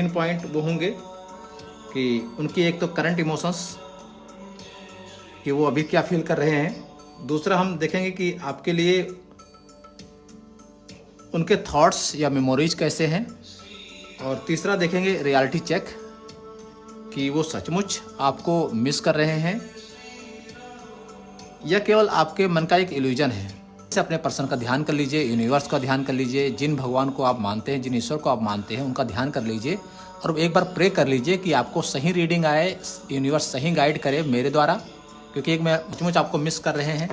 Main point वो होंगे कि उनकी एक तो करंट इमोशंस कि वो अभी क्या फील कर रहे हैं। दूसरा हम देखेंगे कि आपके लिए उनके थॉट्स या मेमोरीज कैसे हैं। और तीसरा देखेंगे रियलिटी चेक कि वो सचमुच आपको मिस कर रहे हैं या केवल आपके मन का एक इल्यूजन है। से अपने पर्सन का ध्यान कर लीजिए, यूनिवर्स का ध्यान कर लीजिए, जिन भगवान को आप मानते हैं, जिन ईश्वर को आप मानते हैं उनका ध्यान कर लीजिए और एक बार प्रे कर लीजिए कि आपको सही रीडिंग आए, यूनिवर्स सही गाइड करे मेरे द्वारा, क्योंकि एक मैं सचमुच आपको मिस कर रहे हैं।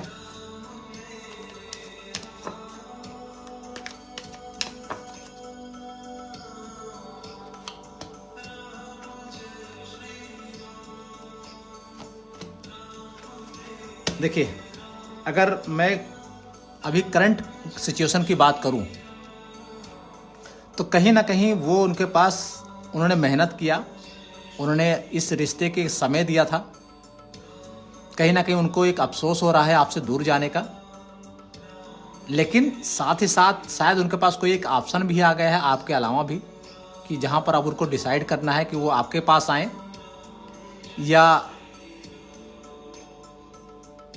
देखिए, अगर मैं अभी करंट सिचुएशन की बात करूं तो कहीं ना कहीं वो उनके पास उन्होंने मेहनत किया, उन्होंने इस रिश्ते के समय दिया था। कहीं ना कहीं उनको एक अफसोस हो रहा है आपसे दूर जाने का, लेकिन साथ ही साथ शायद उनके पास कोई एक ऑप्शन भी आ गया है आपके अलावा भी, कि जहां पर अब उनको डिसाइड करना है कि वो आपके पास आए या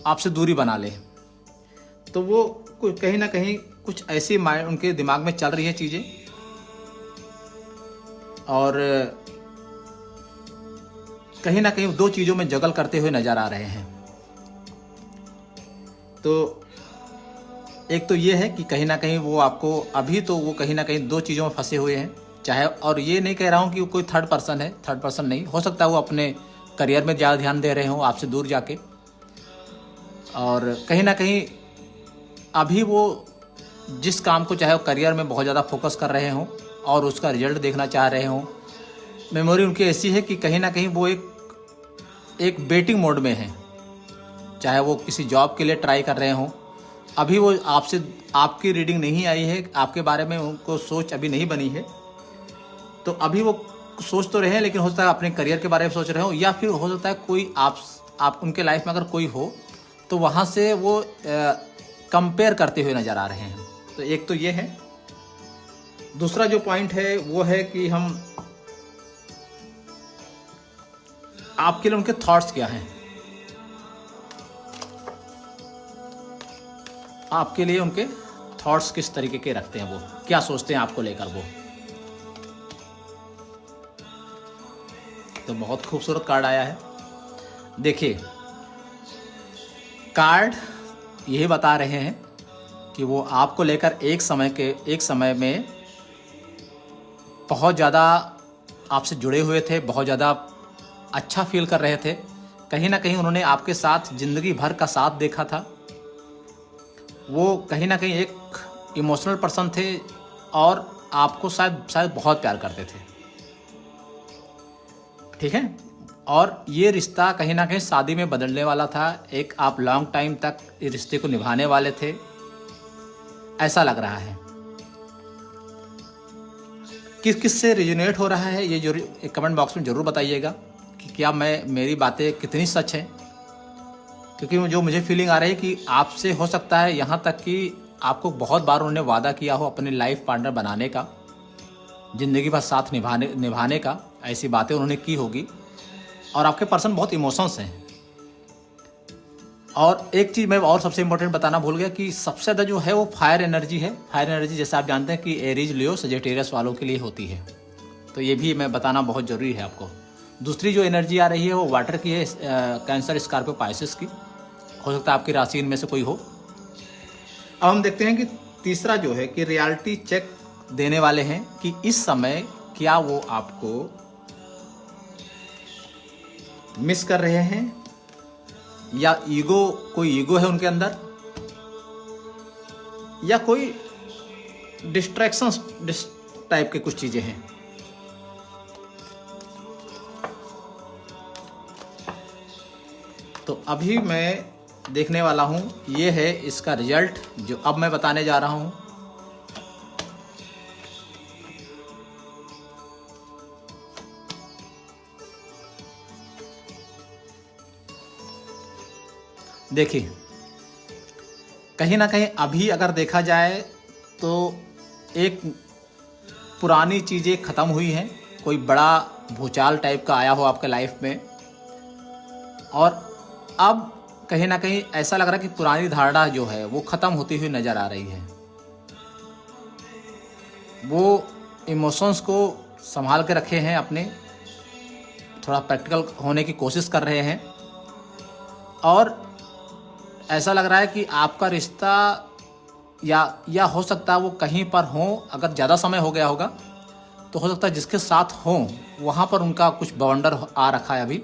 आपसे दूरी बना ले। तो वो कहीं ना कहीं कुछ ऐसी माइंड उनके दिमाग में चल रही है चीज़ें, और कहीं ना कहीं दो चीज़ों में जगल करते हुए नजर आ रहे हैं। तो एक तो ये है कि कहीं ना कहीं वो आपको अभी तो वो कहीं ना कहीं दो चीज़ों में फंसे हुए हैं, चाहे, और ये नहीं कह रहा हूँ कि वो कोई थर्ड पर्सन है, थर्ड पर्सन नहीं हो सकता, वो अपने करियर में ज़्यादा ध्यान दे रहे हो आपसे दूर जाके, और कहीं ना कहीं अभी वो जिस काम को चाहे वो करियर में बहुत ज़्यादा फोकस कर रहे हों और उसका रिजल्ट देखना चाह रहे हों। मेमोरी उनकी ऐसी है कि कहीं ना कहीं वो एक वेटिंग मोड में है, चाहे वो किसी जॉब के लिए ट्राई कर रहे हों। अभी वो आपसे आपकी रीडिंग नहीं आई है, आपके बारे में उनको सोच अभी नहीं बनी है, तो अभी वो सोच तो रहे हैं, लेकिन हो सकता है अपने करियर के बारे में सोच रहे हो, या फिर हो सकता है कोई आप उनके लाइफ में अगर कोई हो तो वहाँ से वो कंपेयर करते हुए नज़र आ रहे हैं। तो एक तो ये है। दूसरा जो पॉइंट है वो है कि हम आपके लिए उनके थॉट्स क्या हैं, आपके लिए उनके थॉट्स किस तरीके के रखते हैं, वो क्या सोचते हैं आपको लेकर। वो तो बहुत खूबसूरत कार्ड आया है। देखिए, कार्ड यही बता रहे हैं कि वो आपको लेकर एक समय में बहुत ज़्यादा आपसे जुड़े हुए थे, बहुत ज़्यादा अच्छा फील कर रहे थे। कहीं ना कहीं उन्होंने आपके साथ ज़िंदगी भर का साथ देखा था। वो कहीं ना कहीं एक इमोशनल पर्सन थे और आपको शायद बहुत प्यार करते थे, ठीक है। और ये रिश्ता कहीं ना कहीं शादी में बदलने वाला था। एक आप लॉन्ग टाइम तक इस रिश्ते को निभाने वाले थे, ऐसा लग रहा है। किस से रिजोनेट हो रहा है ये जरूर कमेंट बॉक्स में ज़रूर बताइएगा कि क्या मेरी बातें कितनी सच हैं, क्योंकि जो मुझे फीलिंग आ रही है कि आपसे हो सकता है यहाँ तक कि आपको बहुत बार उन्होंने वादा किया हो अपने लाइफ पार्टनर बनाने का, ज़िंदगी भर साथ निभाने का, ऐसी बातें उन्होंने की होगी। और आपके पर्सन बहुत इमोशंस हैं। और एक चीज़ मैं और सबसे इम्पोर्टेंट बताना भूल गया कि सबसे ज़्यादा जो है वो फायर एनर्जी है। फायर एनर्जी जैसे आप जानते हैं कि एरीज, लियो, सजिटेरियस वालों के लिए होती है, तो ये भी मैं बताना बहुत ज़रूरी है आपको। दूसरी जो एनर्जी आ रही है वो वाटर की है, कैंसर, स्कॉर्पियो, पाइसेस की। हो सकता है आपकी राशि इनमें से कोई हो। अब हम देखते हैं कि तीसरा जो है कि रियलिटी चेक देने वाले हैं कि इस समय क्या वो आपको मिस कर रहे हैं, या कोई ईगो है उनके अंदर, या कोई डिस्ट्रैक्शंस टाइप के कुछ चीजें हैं। तो अभी मैं देखने वाला हूं, ये है इसका रिजल्ट जो अब मैं बताने जा रहा हूं। देखिए, कहीं ना कहीं अभी अगर देखा जाए तो एक पुरानी चीज़ें ख़त्म हुई हैं, कोई बड़ा भूचाल टाइप का आया हो आपके लाइफ में, और अब कहीं ना कहीं ऐसा लग रहा है कि पुरानी धारणा जो है वो ख़त्म होती हुई नज़र आ रही है। वो इमोशंस को संभाल के रखे हैं अपने, थोड़ा प्रैक्टिकल होने की कोशिश कर रहे हैं, और ऐसा लग रहा है कि आपका रिश्ता या हो सकता है वो कहीं पर हो, अगर ज़्यादा समय हो गया होगा तो हो सकता है जिसके साथ हो वहाँ पर उनका कुछ बवंडर आ रखा है अभी,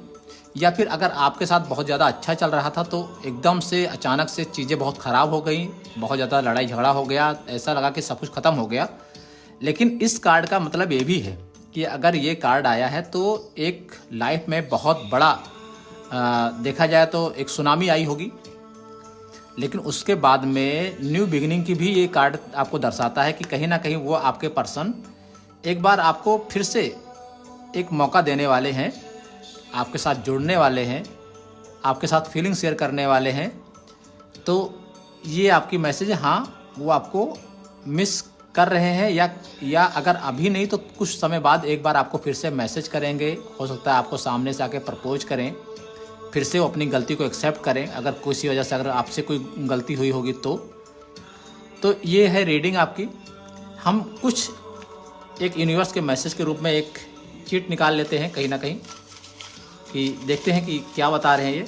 या फिर अगर आपके साथ बहुत ज़्यादा अच्छा चल रहा था तो एकदम से अचानक से चीज़ें बहुत ख़राब हो गई, बहुत ज़्यादा लड़ाई झगड़ा हो गया, ऐसा लगा कि सब कुछ ख़त्म हो गया। लेकिन इस कार्ड का मतलब ये भी है कि अगर ये कार्ड आया है तो एक लाइफ में बहुत बड़ा देखा जाए तो एक सुनामी आई होगी, लेकिन उसके बाद में न्यू बिगिनिंग की भी ये कार्ड आपको दर्शाता है कि कहीं ना कहीं वो आपके पर्सन एक बार आपको फिर से एक मौका देने वाले हैं, आपके साथ जुड़ने वाले हैं, आपके साथ फीलिंग शेयर करने वाले हैं। तो ये आपकी मैसेज है, हाँ वो आपको मिस कर रहे हैं, या अगर अभी नहीं तो कुछ समय बाद एक बार आपको फिर से मैसेज करेंगे। हो सकता है आपको सामने से आके प्रपोज करें, फिर से वो अपनी गलती को एक्सेप्ट करें, अगर किसी वजह से अगर आपसे कोई गलती हुई होगी तो ये है रीडिंग आपकी। हम कुछ एक यूनिवर्स के मैसेज के रूप में एक चीट निकाल लेते हैं कहीं ना कहीं, कि देखते हैं कि क्या बता रहे हैं ये।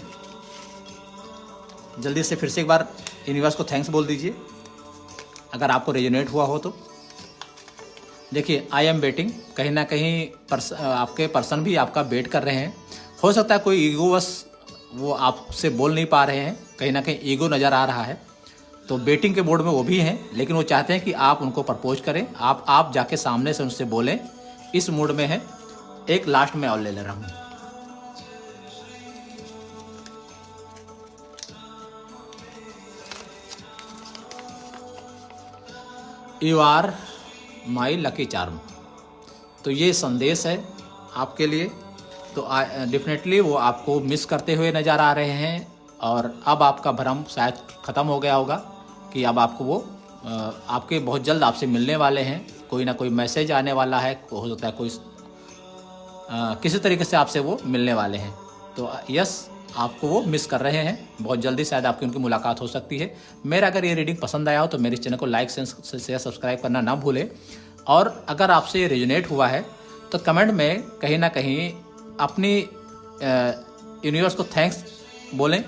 जल्दी से फिर से एक बार यूनिवर्स को थैंक्स बोल दीजिए अगर आपको रेजोनेट हुआ हो तो। देखिए, आई एम वेटिंग, कहीं ना कहीं आपके पर्सन भी आपका वेट कर रहे हैं। हो सकता है कोई ईगोवश वो आपसे बोल नहीं पा रहे हैं, कहीं ना कहीं ईगो नज़र आ रहा है, तो वेटिंग के मोड में वो भी हैं, लेकिन वो चाहते हैं कि आप उनको प्रपोज करें, आप जाके सामने से उनसे बोलें, इस मूड में है। एक लास्ट में और ले ले रहा हूँ। You are my lucky charm, तो ये संदेश है आपके लिए। तो डेफिनेटली वो आपको मिस करते हुए नज़र आ रहे हैं, और अब आपका भ्रम शायद ख़त्म हो गया होगा कि अब आपको वो आपके बहुत जल्द आपसे मिलने वाले हैं, कोई ना कोई मैसेज आने वाला है, हो सकता है कोई किसी तरीके से आपसे वो मिलने वाले हैं। तो यस, आपको वो मिस कर रहे हैं, बहुत जल्दी शायद आपकी उनकी मुलाकात हो सकती है। मेरा अगर ये रीडिंग पसंद आया हो तो मेरे चैनल को लाइक शेयर सब्सक्राइब करना ना भूलें, और अगर आपसे ये रेजोनेट हुआ है तो कमेंट में कहीं ना कहीं अपनी यूनिवर्स को थैंक्स बोलें